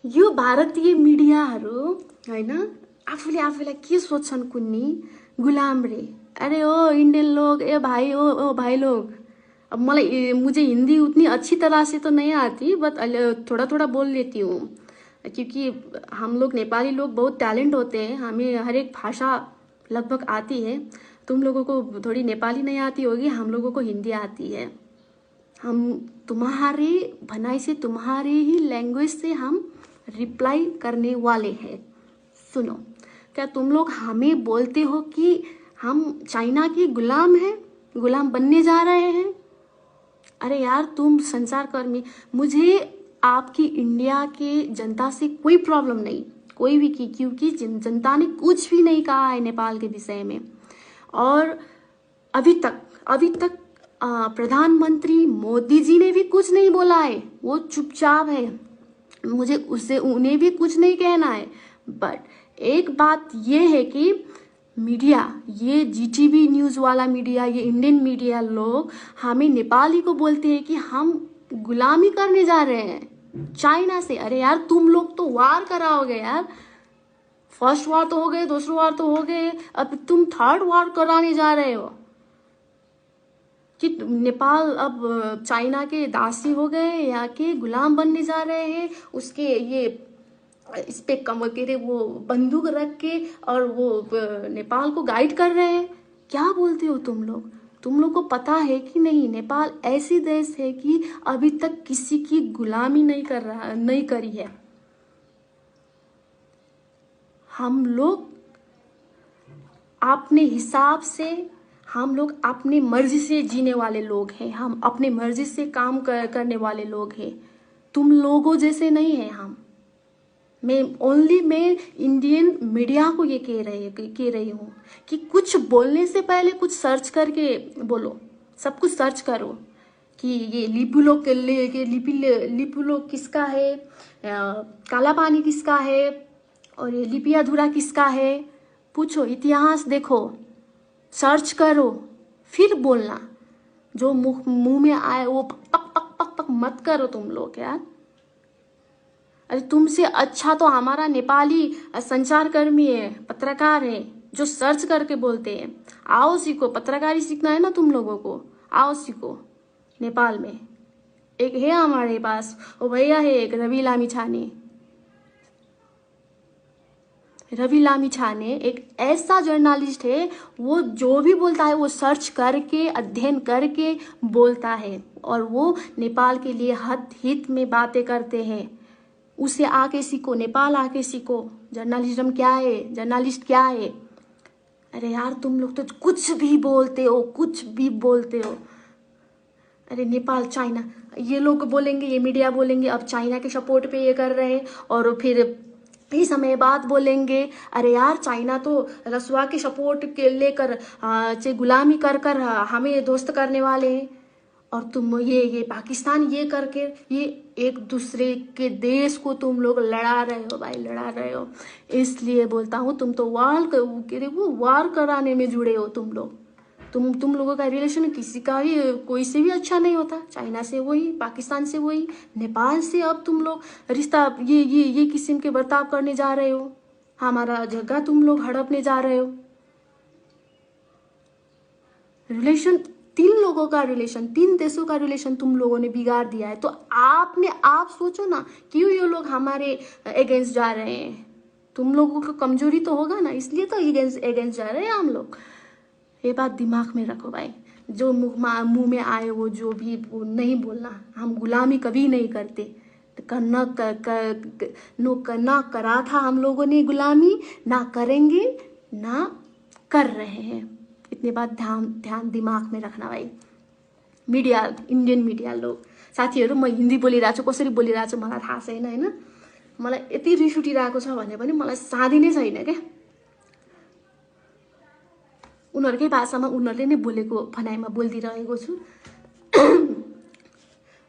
यो भारतीय मिडियाहरू हैन आफूले आफूलाई के सोच्छन् कुन्नी गुलाम रे। अरे ओ इंडियन लोग, ए भाई, ओ भाई लोग, अब मुझे हिंदी उतनी अच्छी तरह से तो नहीं आती, बट थोड़ा थोड़ा बोल लेती हूँ, क्योंकि हम लोग नेपाली लोग बहुत टैलेंट होते हैं, हमें हर एक भाषा लगभग आती है। तुम लोगों को थोड़ी नेपाली नहीं आती होगी, हम लोगों को हिंदी आती है। हम तुम्हारे भनाई से, तुम्हारे ही लैंग्वेज से हम रिप्लाई करने वाले हैं। सुनो, क्या तुम लोग हमें बोलते हो कि हम चाइना की गुलाम हैं, गुलाम बनने जा रहे हैं? अरे यार, तुम संचार कर्मी, मुझे आपकी इंडिया के जनता से कोई प्रॉब्लम नहीं, कोई भी की, क्योंकि जनता ने कुछ भी नहीं कहा है नेपाल के विषय में। और अभी तक प्रधानमंत्री मोदी जी ने भी कुछ नहीं बोला है, वो चुपचाप है। मुझे उससे उन्हें भी कुछ नहीं कहना है। बट एक बात ये है कि मीडिया, ये जीटीवी न्यूज़ वाला मीडिया, ये इंडियन मीडिया लोग हमें नेपाली को बोलते हैं कि हम गुलामी करने जा रहे हैं चाइना से। अरे यार, तुम लोग तो वार कराओगे यार। फर्स्ट वार तो हो गए, दूसरा वार तो हो गए, अब तुम थर्ड वार कराने जा रहे हो कि नेपाल अब चाइना के दासी हो गए या के गुलाम बनने जा रहे हैं। उसके ये इस पे कम के वो बंदूक रख के और वो नेपाल को गाइड कर रहे हैं। क्या बोलते हो तुम लोग? तुम लोग को पता है कि नहीं, नेपाल ऐसी देश है कि अभी तक किसी की गुलामी नहीं करी है। हम लोग अपने हिसाब से, हम लोग अपनी मर्जी से जीने वाले लोग हैं, हम अपने मर्जी से काम करने वाले लोग हैं। तुम लोगों जैसे नहीं है हम। मैं इंडियन मीडिया को ये कह रही हूँ कि कुछ बोलने से पहले कुछ सर्च करके बोलो, सब कुछ सर्च करो कि ये लिपुलो किसका है, काला पानी किसका है, और ये लिपियाधुरा किसका है। पूछो, इतिहास देखो, सर्च करो, फिर बोलना। जो मुंह में आए वो पक पक पक पक मत करो तुम लोग यार। अरे तुमसे अच्छा तो हमारा नेपाली संचारकर्मी है, पत्रकार है, जो सर्च करके बोलते हैं। आओ सीखो, पत्रकारी सीखना है ना तुम लोगों को, आओ सीखो। नेपाल में एक है हमारे पास, वो भैया है एक, रवि लामिछाने एक ऐसा जर्नलिस्ट है, वो जो भी बोलता है वो सर्च करके, अध्ययन करके बोलता है, और वो नेपाल के लिए हित में बातें करते हैं। उसे आके सीखो, नेपाल आके सीखो, जर्नलिज्म क्या है, जर्नलिस्ट क्या है। अरे यार, तुम लोग तो कुछ भी बोलते हो, कुछ भी बोलते हो। अरे नेपाल चाइना, ये लोग बोलेंगे, ये मीडिया बोलेंगे अब चाइना के सपोर्ट पे ये कर रहे हैं, और फिर ही समय बाद बोलेंगे अरे यार, चाइना तो रसुआ के सपोर्ट के लेकर गुलामी कर कर हमें दोस्त करने वाले हैं। और तुम ये पाकिस्तान ये करके, ये एक दूसरे के देश को तुम लोग लड़ा रहे हो भाई, लड़ा रहे हो। इसलिए बोलता हूँ, तुम तो वार कराने में जुड़े हो तुम लोग। तुम लोगों का रिलेशन किसी का भी, कोई से भी अच्छा नहीं होता। चाइना से वही, पाकिस्तान से वही, नेपाल से अब तुम लोग रिश्ता ये किस्म के बर्ताव करने जा रहे हो। हमारा जगह तुम लोग हड़पने जा रहे हो। रिलेशन, तीन लोगों का रिलेशन, तीन देशों का रिलेशन तुम लोगों ने बिगाड़ दिया है। तो आप सोचो ना, क्यों ये लोग हमारे अगेंस्ट जा रहे हैं? तुम लोगों को कमजोरी तो होगा ना, इसलिए तो अगेंस्ट जा रहे हैं हम लोग। ये बात दिमाग में रखो भाई। जो मुंह में आए वो जो भी वो नहीं बोलना। हम गुलामी कभी नहीं करते। करना ना करा था हम लोगों ने गुलामी, ना करेंगे, ना कर रहे हैं। इतनी बात ध्यान दिमाग में रखना भाइ। मिडिया, इन्डियन मिडिया लोग साथीहरू, म हिन्दी बोलिरहेको छु, कसरी बोलिरहेको छु मलाई थाहा छैन होइन। मलाई यति रिस उठिरहेको छ भने पनि मलाई साधी नै छैन क्या। उनीहरूकै भाषामा उनीहरूले नै बोलेको भनाइमा बोलिदिइरहेको छु।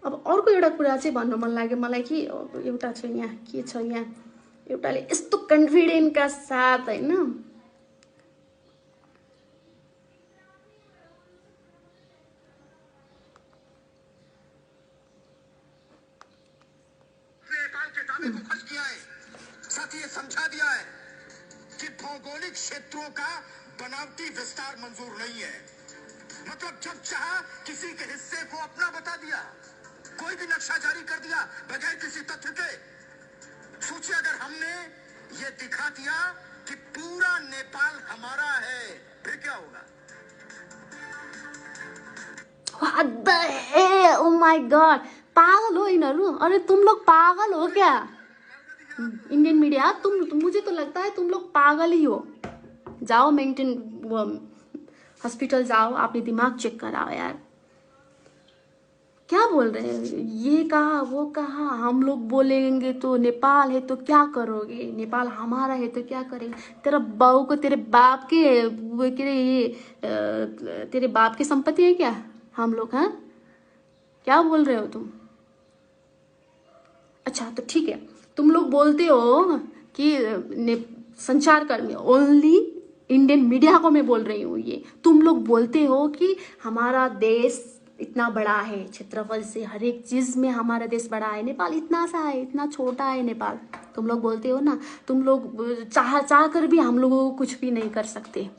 अब अर्को एउटा कुरा चाहिँ भन्नु मन लाग्यो मलाई कि एउटा छ यहाँ, के छ यहाँ, एउटाले यस्तो कन्फिडेन्टका साथ होइन, ये समझा दिया है कि भौगोलिक क्षेत्रों का बनावटी विस्तार मंजूर नहीं है। मतलब जब चाहा किसी के हिस्से को अपना बता दिया, कोई भी नक्शा जारी कर दिया बगैर किसी तथ्य के। सोचिए अगर हमने ये दिखा दिया कि पूरा नेपाल हमारा है, फिर क्या होगा? What the hell? Oh my God! पागल हो यिनीहरू? अरे तुम लोग पागल हो क्या? इंडियन मीडिया, मुझे तो लगता है तुम लोग पागल ही हो। जाओ मेंटेन हॉस्पिटल जाओ, अपने दिमाग चेक कराओ यार। क्या बोल रहे हैं? ये कहा वो कहा, हम लोग बोलेंगे तो नेपाल है तो क्या करोगे, नेपाल हमारा है तो क्या करेंगे? तेरा बहू को तेरे बाप के तेरे बाप की संपत्ति है क्या हम लोग? हाँ, क्या बोल रहे हो तुम? अच्छा तो ठीक है, तुम लोग बोलते हो कि संचार कर्मी, ओनली इंडियन मीडिया को मैं बोल रही हूँ, ये तुम लोग बोलते हो कि हमारा देश इतना बड़ा है, क्षेत्रफल से हर एक चीज में हमारा देश बड़ा है, नेपाल इतना सा है, इतना छोटा है नेपाल। तुम लोग बोलते हो ना, तुम लोग चाह कर भी हम लोगों को कुछ भी नहीं कर सकते।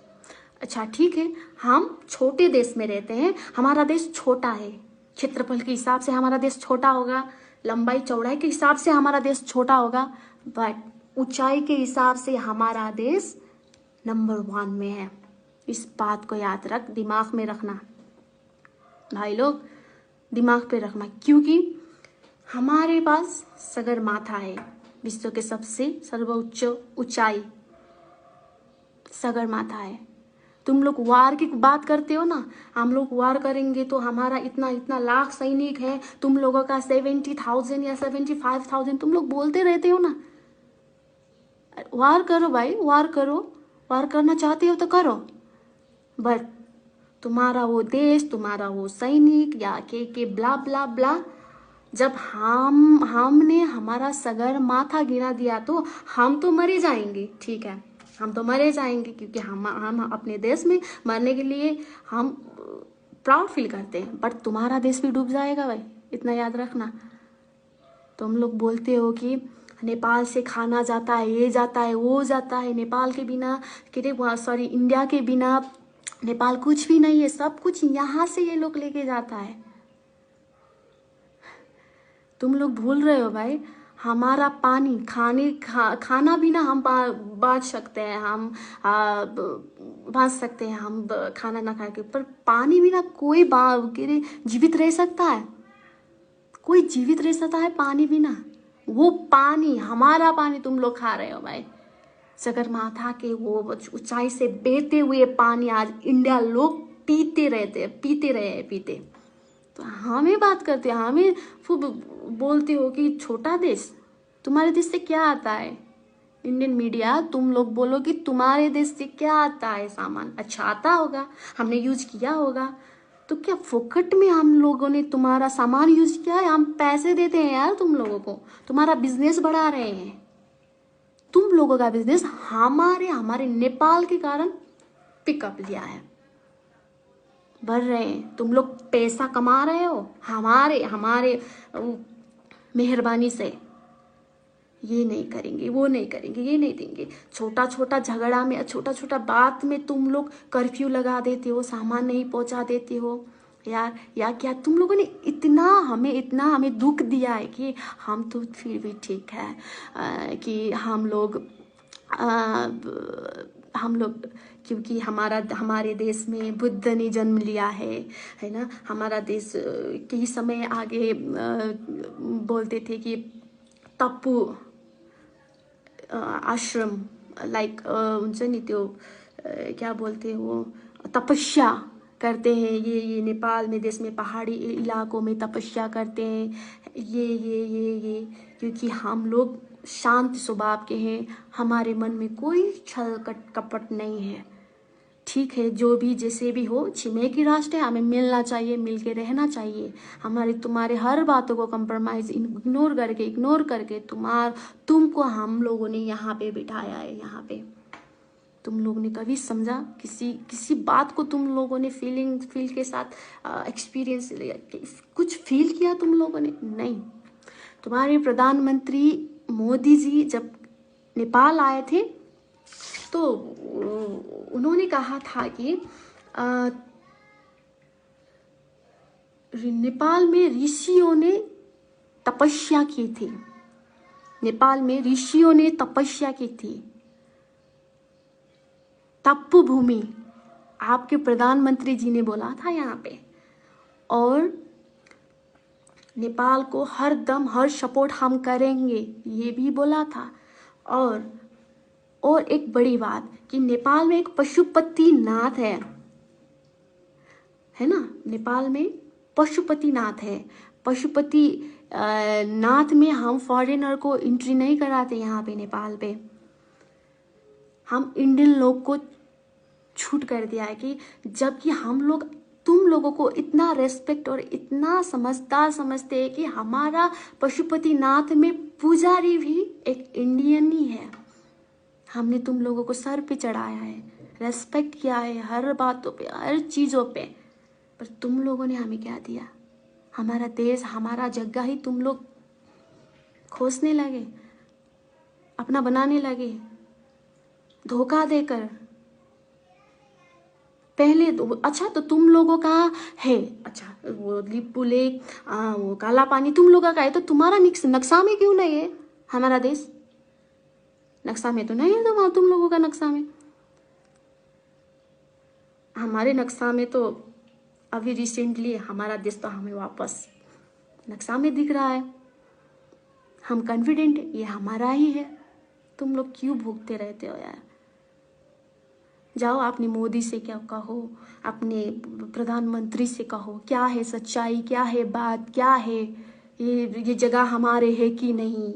अच्छा ठीक है, हम छोटे देश में रहते हैं, हमारा देश छोटा है, क्षेत्रफल के हिसाब से हमारा देश छोटा होगा, लंबाई चौड़ाई के हिसाब से हमारा देश छोटा होगा, बट ऊंचाई के हिसाब से हमारा देश नंबर 1 में है। इस बात को याद रख, दिमाग में रखना भाई लोग, दिमाग पे रखना, क्योंकि हमारे पास सगरमाथा है, विश्व के सबसे सर्वोच्च ऊंचाई सगरमाथा है। तुम लोग वार की बात करते हो ना, हम लोग वार करेंगे तो हमारा इतना इतना लाख सैनिक है, तुम लोगों का 70,000 या 75,000 तुम लोग बोलते रहते हो ना। वार करो भाई, वार करो, वार करना चाहते हो तो करो, बट तुम्हारा वो देश, तुम्हारा वो सैनिक या के ब्ला ब्ला ब्ला, जब हमने हमारा सगरमाथा गिरा दिया तो हम तो मरे जाएंगे, ठीक है, हम तो मरे जाएंगे, क्योंकि हम अपने देश में मरने के लिए हम प्राउड फील करते हैं, बट तुम्हारा देश भी डूब जाएगा भाई, इतना याद रखना। तुम लोग बोलते हो कि नेपाल से खाना जाता है, ये जाता है, वो जाता है, नेपाल के बिना सॉरी इंडिया के बिना नेपाल कुछ भी नहीं है, सब कुछ यहाँ से ये लोग लेके जाता है। तुम लोग भूल रहे हो भाई, हमारा पानी खाना भी ना हम बांट सकते हैं, हम बांट सकते हैं, हम खाना ना खा के, पर पानी भी ना कोई जीवित रह सकता है? कोई जीवित रह सकता है पानी बिना? वो पानी, हमारा पानी तुम लोग खा रहे हो भाई। सगरमाथा के वो ऊंचाई से बहते हुए पानी आज इंडिया लोग पीते रहे। तो हमें बात करते हैं, हमें खूब बोलते हो कि छोटा देश, तुम्हारे देश से क्या आता है? इंडियन मीडिया, तुम लोग बोलो कि तुम्हारे देश से क्या आता है सामान? अच्छा आता होगा, हमने यूज किया होगा, तो क्या फोकट में हम लोगों ने तुम्हारा सामान यूज किया है? हम पैसे देते हैं यार तुम लोगों को, तुम्हारा बिजनेस बढ़ा रहे हैं, तुम लोगों का बिजनेस हमारे नेपाल के कारण पिकअप लिया है, बढ़ रहे हैं, तुम लोग पैसा कमा रहे हो हमारे मेहरबानी से। ये नहीं करेंगे, वो नहीं करेंगे, ये नहीं देंगे, छोटा छोटा झगड़ा में, छोटा छोटा बात में तुम लोग कर्फ्यू लगा देते हो, सामान नहीं पहुंचा देते हो यार। या क्या तुम लोगों ने इतना हमें दुख दिया है कि हम तो फिर भी ठीक है कि हम लोग क्योंकि हमारे देश में बुद्ध ने जन्म लिया है ना, हमारा देश कई समय आगे बोलते थे कि तपु आश्रम, लाइक हुन्छ नि त्यो क्या बोलते हो, तपस्या करते हैं, ये नेपाल में देश में पहाड़ी इलाकों में तपस्या करते हैं, ये क्योंकि हम लोग शांत स्वभाव के हैं, हमारे मन में कोई छल कपट नहीं है, ठीक है, जो भी जैसे भी हो, छिमेकी राष्ट्र है, हमें मिलना चाहिए, मिल के रहना चाहिए, तुम्हारे हर बातों को कंप्रोमाइज इग्नोर करके तुमको हम लोगों ने यहाँ पे बिठाया है। यहाँ पे तुम लोग ने कभी समझा किसी बात को? तुम लोगों ने फील के साथ एक्सपीरियंस कुछ फील किया तुम लोगों ने? नहीं। तुम्हारे प्रधानमंत्री मोदी जी जब नेपाल आए थे तो उन्होंने कहा था कि नेपाल में ऋषियों ने तपस्या की थी, नेपाल में ऋषियों ने तपस्या की थी। तप भूमि आपके प्रधानमंत्री जी ने बोला था यहाँ पे, और नेपाल को हर दम हर सपोर्ट हम करेंगे ये भी बोला था। और एक बड़ी बात कि नेपाल में एक पशुपतिनाथ है ना, नेपाल में पशुपतिनाथ है। पशुपति नाथ में हम फॉरेनर को एंट्री नहीं कराते यहाँ पे नेपाल पे। हम इंडियन लोग को छूट कर दिया है कि जबकि हम लोग तुम लोगों को इतना रेस्पेक्ट और इतना समझदार समझते हैं कि हमारा पशुपतिनाथ में पुजारी भी एक इंडियन ही है। हमने तुम लोगों को सर पे चढ़ाया है, रेस्पेक्ट किया है हर बातों पे, हर चीज़ों पे, पर तुम लोगों ने हमें क्या दिया? हमारा देश, हमारा जगह ही तुम लोग खोसने लगे, अपना बनाने लगे, धोखा देकर। पहले अच्छा तो तुम लोगों का है, अच्छा वो लिपू लेक, वो काला पानी तुम लोगों का है, तो तुम्हारा नक्शा में क्यों नहीं है? हमारा देश नक्शा में तो नहीं है, तो वहां तुम लोगों का नक्शा में। हमारे नक्शा में तो अभी रिसेंटली हमारा देश तो हमें वापस नक्शा में दिख रहा है। हम कॉन्फिडेंट है ये हमारा ही है। तुम लोग क्यों भूखते रहते हो यार? जाओ अपने मोदी से क्या कहो, अपने प्रधानमंत्री से कहो, क्या है सच्चाई, क्या है बात, क्या है ये जगह हमारे है कि नहीं,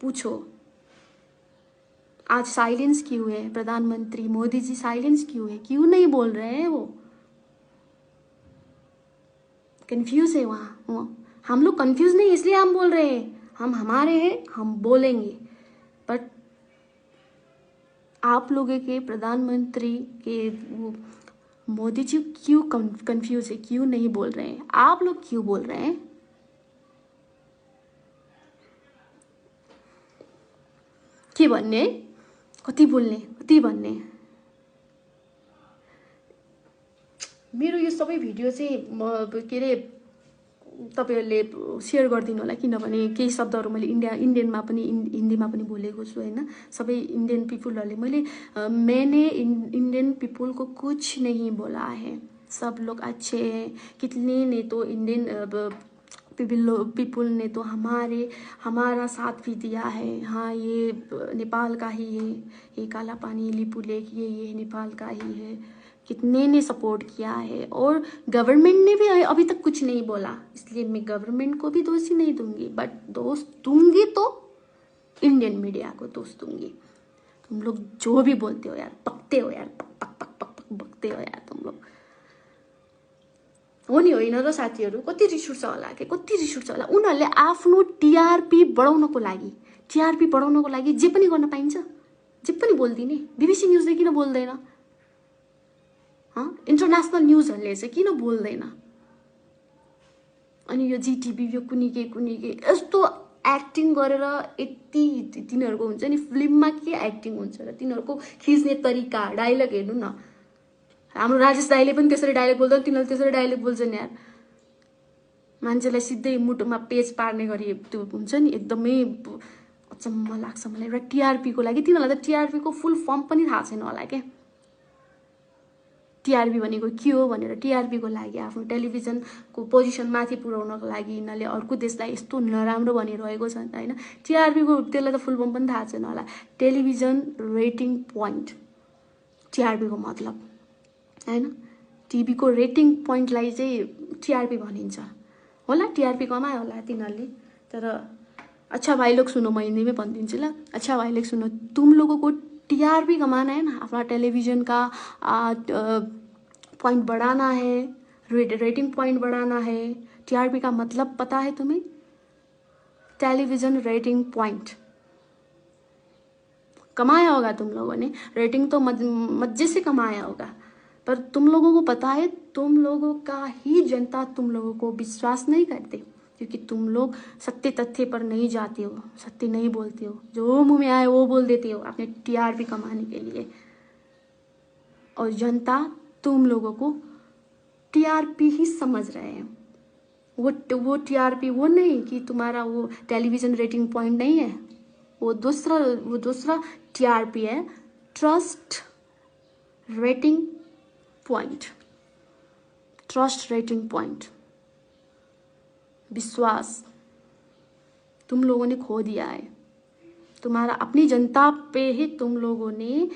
पूछो। आज साइलेंस क्यों है? प्रधानमंत्री मोदी जी साइलेंस क्यों है? क्यों नहीं बोल रहे हैं? वो कंफ्यूज है वहाँ। हम लोग कंफ्यूज नहीं इसलिए हम बोल रहे हैं, हम हमारे हैं, हम बोलेंगे। बट आप लोगों के प्रधानमंत्री के वो मोदी जी क्यों कंफ्यूज है, क्यों नहीं बोल रहे हैं? आप लोग क्यों बोल रहे हैं? के भन्ने, कति बोल्ने, कति भन्ने। मेरो यो सबै भिडियो चाहिँ के अरे तपाईहरुले शेयर गरिदिनु होला, किनभने केही शब्दहरू मैले इन्डियनमा पनि हिन्दीमा पनि बोलेको छु हैन। सबै इंडियन पीपुलहरूले मैंने इंडियन पीपुल को कुछ नहीं बोला है, सब लोग अच्छे हैं। कितने ने तो इंडियन पीपुल ने तो हमारा साथ भी दिया है। हाँ ये नेपाल का ही है, ये काला पानी लिपू लेक ये नेपाल का ही है। कितने ने सपोर्ट किया है, और गवर्नमेंट ने भी अभी तक कुछ नहीं बोला, इसलिए मैं गवर्नमेंट को भी दोषी नहीं दूंगी, बट दोष दूंगी तो इंडियन मीडिया को दोष दूंगी। तुम लोग जो भी बोलते हो यार, बकते हो यार, पक पक पक पक पक बकते हो यार तुम लोग। हो नि होइन र साथीहरू, कति रिस उठ्छ होला के, कति रिस उठ्छ होला। उनीहरूले आफ्नो टिआरपी बढाउनको लागि जे पनि गर्न पाइन्छ, जे पनि बोलिदिने। बीबीसी न्यूजले किन बोल्दैन? इन्टरनेसनल न्यूजहरूले चाहिँ किन बोल्दैन? अनि यो जीटीभी यो कुनै के यस्तो एक्टिङ गरेर यति तिनीहरूको हुन्छ नि, फिल्ममा के एक्टिङ हुन्छ र तिनीहरूको खिच्ने तरिका, डायलग हेर्नु न। हाम्रो राजेश दाइले पनि त्यसरी डायलग बोल्दैन, तिनीहरूले त्यसरी डायलग बोल्छन् यार। मान्छेलाई सिधै मुटुमा पेज पार्ने गरी त्यो हुन्छ नि, एकदमै अचम्म लाग्छ मलाई। र टिआरपी को लागि तिनीहरूलाई त टिआरपी को फुल फर्म पनि थाहा छैन होला के। टिआरपी भनेको के हो भनेर, टिआरपी को लागि आफ्नो टेलिभिजनको पोजिसन माथि पुर्याउनको लागि यिनीहरूले अर्को देशलाई यस्तो नराम्रो भनिरहेको छ हैन। टिआरपी को त्यसलाई त फुल फर्म पनि थाहा छैन होला। टेलिभिजन रेटिङ पोइन्ट, टिआरपी को मतलब हैन। टिभी को रेटिङ पोइन्टलाई चाहिँ टिआरपी भनिन्छ होला। टिआरपी कमायो होला तिनीहरूले। तर अच्छा भाई लोग सुनो, मैं हिंदी में भनिदिन्छु ल। अच्छा भाई लोग सुनो, तुम लोगों को टीआरपी कमाना है ना, अपना टेलीविजन का पॉइंट बढ़ाना है, रेटिंग पॉइंट बढ़ाना है। टीआरपी का मतलब पता है तुम्हें? टेलीविजन रेटिंग पॉइंट कमाया होगा तुम लोगों ने, रेटिंग तो मजे से कमाया होगा, पर तुम लोगों को पता है तुम लोगों का ही जनता तुम लोगों को विश्वास नहीं करते, क्योंकि तुम लोग सत्य तथ्य पर नहीं जाते हो, सत्य नहीं बोलते हो, जो मुंह में आए वो बोल देते हो अपने टीआरपी कमाने के लिए। और जनता तुम लोगों को टीआरपी ही समझ रहे हैं। वो टीआरपी वो नहीं कि तुम्हारा वो टेलीविजन रेटिंग पॉइंट नहीं है, वो दूसरा टीआरपी है, trust rating point. Trust rating point, विश्वास तुम लोगों ने खो दिया है। तुम्हारा अपनी जनता पे ही तुम लोगों ने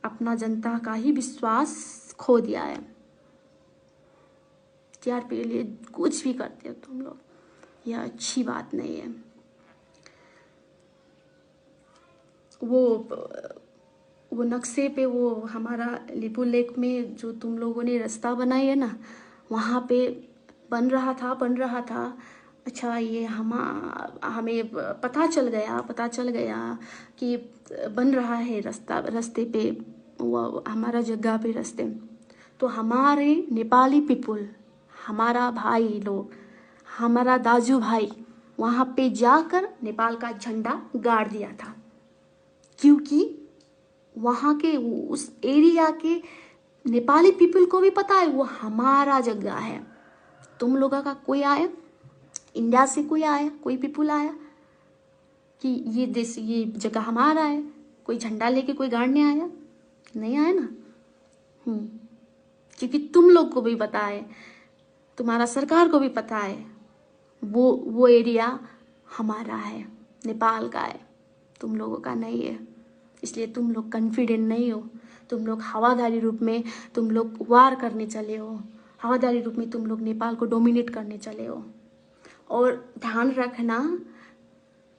अपना जनता का ही विश्वास खो दिया है। टीआरपी के लिए कुछ भी करते हो तुम लोग, यह अच्छी बात नहीं है। वो नक्शे पे वो हमारा लिपू लेक में जो तुम लोगों ने रास्ता बनाई है ना, वहाँ पे बन रहा था। अच्छा, ये हमें पता चल गया कि बन रहा है रास्ते पे, वो हमारा जगह पे रास्ते। तो हमारे नेपाली पीपुल, हमारा भाई लोग, हमारा दाजू भाई वहाँ पे जाकर नेपाल का झंडा गाड़ दिया था, क्योंकि वहाँ के उस एरिया के नेपाली पीपल को भी पता है वो हमारा जगह है। तुम लोगों का कोई आया, इंडिया से कोई आया, कोई पीपल आया कि ये देश, ये जगह हमारा है, कोई झंडा लेके कोई गाड़ने आया? नहीं आया ना। क्योंकि तुम लोग को भी पता है, तुम्हारा सरकार को भी पता है वो एरिया हमारा है, नेपाल का है, तुम लोगों का नहीं है। इसलिए तुम लोग कॉन्फिडेंट नहीं हो। तुम लोग हवादारी रूप में तुम लोग वार करने चले हो, हवादारी रूप में तुम लोग नेपाल को डोमिनेट करने चले हो। और ध्यान रखना,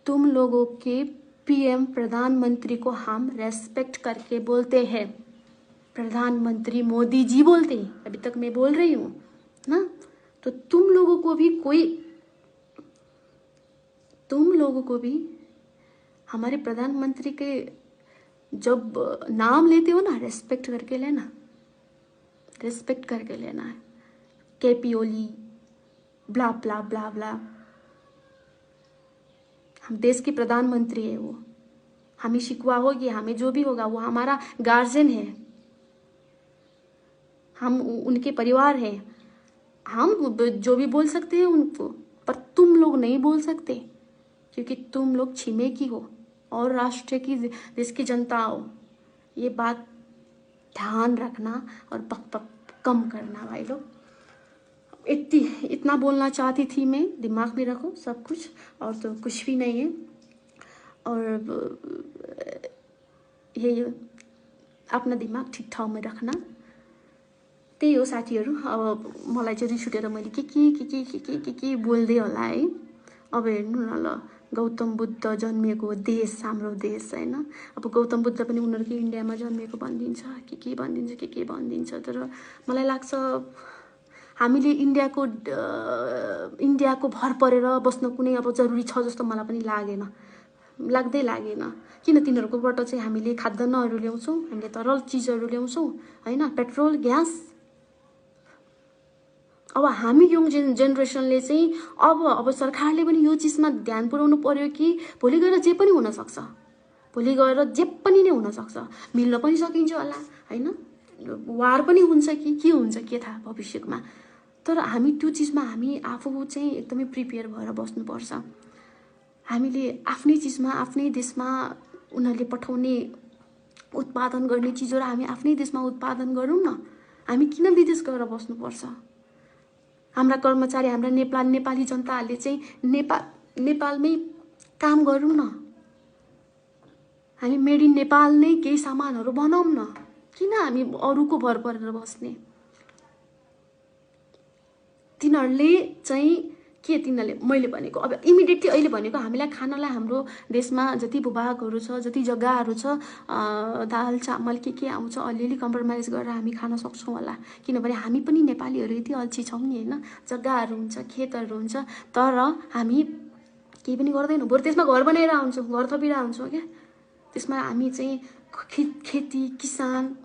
तुम लोगों के पीएम प्रधानमंत्री को हम रेस्पेक्ट करके बोलते हैं, प्रधानमंत्री मोदी जी बोलते हैं, अभी तक मैं बोल रही हूँ ना। तो तुम लोगों को भी हमारे प्रधानमंत्री के जब नाम लेते हो ना, रेस्पेक्ट करके लेना, रेस्पेक्ट करके लेना है। केपी ओली ब्ला ब्ला ब्ला ब्ला, हम देश के प्रधानमंत्री है वो, हमें शिकवा होगी, हमें जो भी होगा वो हमारा गार्जियन है, हम उनके परिवार हैं, हम जो भी बोल सकते हैं उनको, पर तुम लोग नहीं बोल सकते, क्योंकि तुम लोग छिमेकी हो और राष्ट्र की, देश की जनता हो। ये बात ध्यान रखना और बक कम करना भाई लोग। इतना बोलना चाहती थी मैं, दिमाग में रखो सब कुछ, और तो कुछ भी नहीं है। और ये अपना दिमाग ठिक ठाउँमा राख्न, त्यही हो साथीहरू। अब मलाई चाहिँ रिस उठेर मैले के बोल्दै होला है। अब हेर्नु न ल, गौतम बुद्ध जन्मिएको देश हाम्रो देश हैन। अब गौतम बुद्ध पनि उनीहरुकै इन्डियामा जन्मिएको भनिदिन्छ, के भनिदिन्छ। तर मलाई लाग्छ हामीले इन्डियाको भर परेर बस्न कुनै अब जरुरी छ जस्तो मलाई पनि लाग्दैन। किन तिनीहरुकोबाट चाहिँ हामीले खाद्यान्नहरु ल्याउँछौं, हामीले तरल चीजहरु ल्याउँछौं हैन, पेट्रोल ग्यास। अब हामी यङ जेनेरेसनले चाहिँ अब सरकारले पनि यो चीजमा ध्यान पुर्याउनु पर्यो कि भोलि गएर जे पनि हुन सक्छ, भोलि गएर जे पनि नै हुन सक्छ, मिल्न पनि सकिन्छ होला हैन, वार पनि हुन्छ कि के हुन्छ के थाहा भविष्यमा। तर हामी त्यो चीजमा हामी आफू चाहिँ एकदमै प्रिपेयर भएर बस्नुपर्छ। हामीले आफ्नै चीजमा, आफ्नै देशमा उनीहरूले पठाउने उत्पादन गर्ने चीजहरु हामी आफ्नै देशमा उत्पादन गरौँ न। हामी किन विदेश गएर बस्नुपर्छ? हाम्रा कर्मचारी, हाम्रा नेपाली जनताहरूले चाहिँ नेपालमै काम गरौँ न। हामी मेड इन नेपाल नै केही सामानहरु बनाऊँ न। किन हामी अरूको भर परेर बस्ने? तिनीहरूले चाहिँ के, तिनीहरूले मैले भनेको अब इमिडिएटली अहिले भनेको हामीलाई खानलाई हाम्रो देशमा जति भूभागहरु छ, जति जग्गाहरु छ, दाल चामल के आउँछ अलिअलि कम्प्रोमाइज गरेर हामी खान सक्छौं होला। किनभने हामी पनि नेपालीहरु यति अल्छी छौं नि हैन। जग्गाहरु हुन्छ, खेतहरु हुन्छ, तर हामी केही पनि गर्दैनौं। बरु त्यसमा घर बनाएर आउँछौं, घर थपिरा आउँछौं के। त्यसमा हामी चाहिँ खेती, किसान,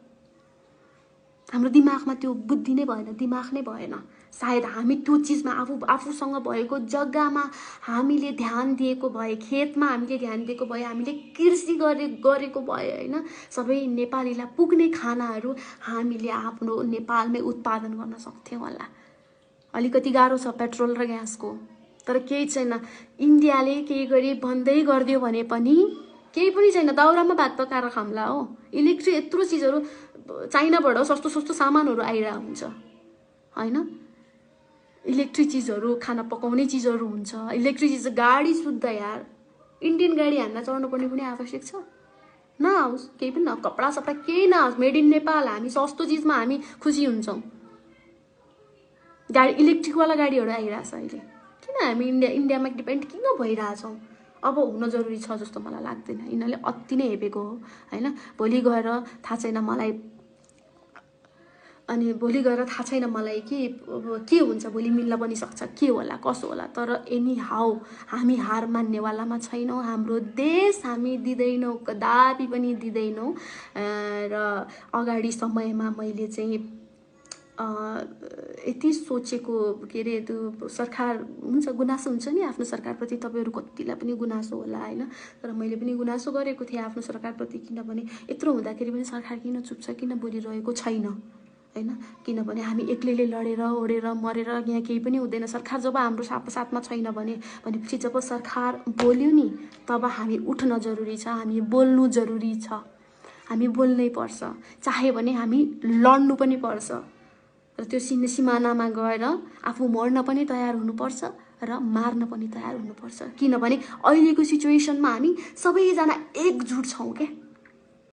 हाम्रो दिमागमा त्यो बुद्धि नै भएन, दिमाग नै भएन। सायद हामी त्यो चिजमा आफूसँग भएको जग्गामा हामीले ध्यान दिएको भए, खेतमा हामीले ध्यान दिएको भए, हामीले कृषि गरेको भए होइन, सबै नेपालीलाई पुग्ने खानाहरू हामीले आफ्नो नेपालमै उत्पादन गर्न सक्थ्यौँ होला। अलिकति गाह्रो छ पेट्रोल र ग्यासको, तर केही छैन। इन्डियाले केही गरी बन्दै गरिदियो भने पनि केही पनि छैन, दाउरामा भात पकाएर खाम्ला हो। इलेक्ट्रिक यत्रो चिजहरू चाइनाबाट सस्तो सस्तो सामानहरू आइरहेको हुन्छ होइन, इलेक्ट्रिक चिजहरू, खाना पकाउने चिजहरू हुन्छ, इलेक्ट्रिक चिज, गाडी शुद्ध यार, इन्डियन गाडी हान्न चढ्नु पर्ने पनि आवश्यक छ? नआओस्, केही पनि न, कपडा सपडा केही नआओस्, मेड इन नेपाल। हामी सस्तो चिजमा हामी खुसी हुन्छौँ। गाडी इलेक्ट्रिकवाला गाडीहरू आइरहेछ अहिले, किन हामी इन्डियामा डिपेन्ड किन भइरहेछौँ? अब हुन जरुरी छ जस्तो मलाई लाग्दैन। यिनीहरूले अति नै हेपेको हो होइन। भोलि गएर थाहा छैन मलाई, अनि भोलि गएर थाहा छैन मलाई कि के हुन्छ, भोलि मिल्न पनि सक्छ, के होला कसो होला, तर एनी हाउ हामी हार मान्नेवालामा छैनौँ। हाम्रो देश हामी दिँदैनौँ, कदापि पनि दिँदैनौँ। र अगाडि समयमा मैले चाहिँ यति सोचेको, के अरे त्यो सरकार हुन्छ, गुनासो हुन्छ नि आफ्नो सरकारप्रति, तपाईँहरू कतिलाई पनि गुनासो होला होइन, तर मैले पनि गुनासो गरेको थिएँ आफ्नो सरकारप्रति, किनभने यत्रो हुँदाखेरि पनि सरकार किन चुप छ, किन बोलिरहेको छैन होइन, किनभने हामी एक्लैले लडेर ओडेर मरेर यहाँ केही पनि हुँदैन। सरकार जब हाम्रो साथमा छैन भनेपछि जब सरकार बोल्यो नि, तब हामी उठ्न जरुरी छ, हामी बोल्नु जरुरी छ, हामी बोल्नै पर्छ, चाहे भने हामी लड्नु पनि पर्छ, र त्यो सिमानामा गएर आफू मर्न पनि तयार हुनुपर्छ र मार्न पनि तयार हुनुपर्छ। किनभने अहिलेको सिचुएसनमा हामी सबैजना एकजुट छौँ क्या।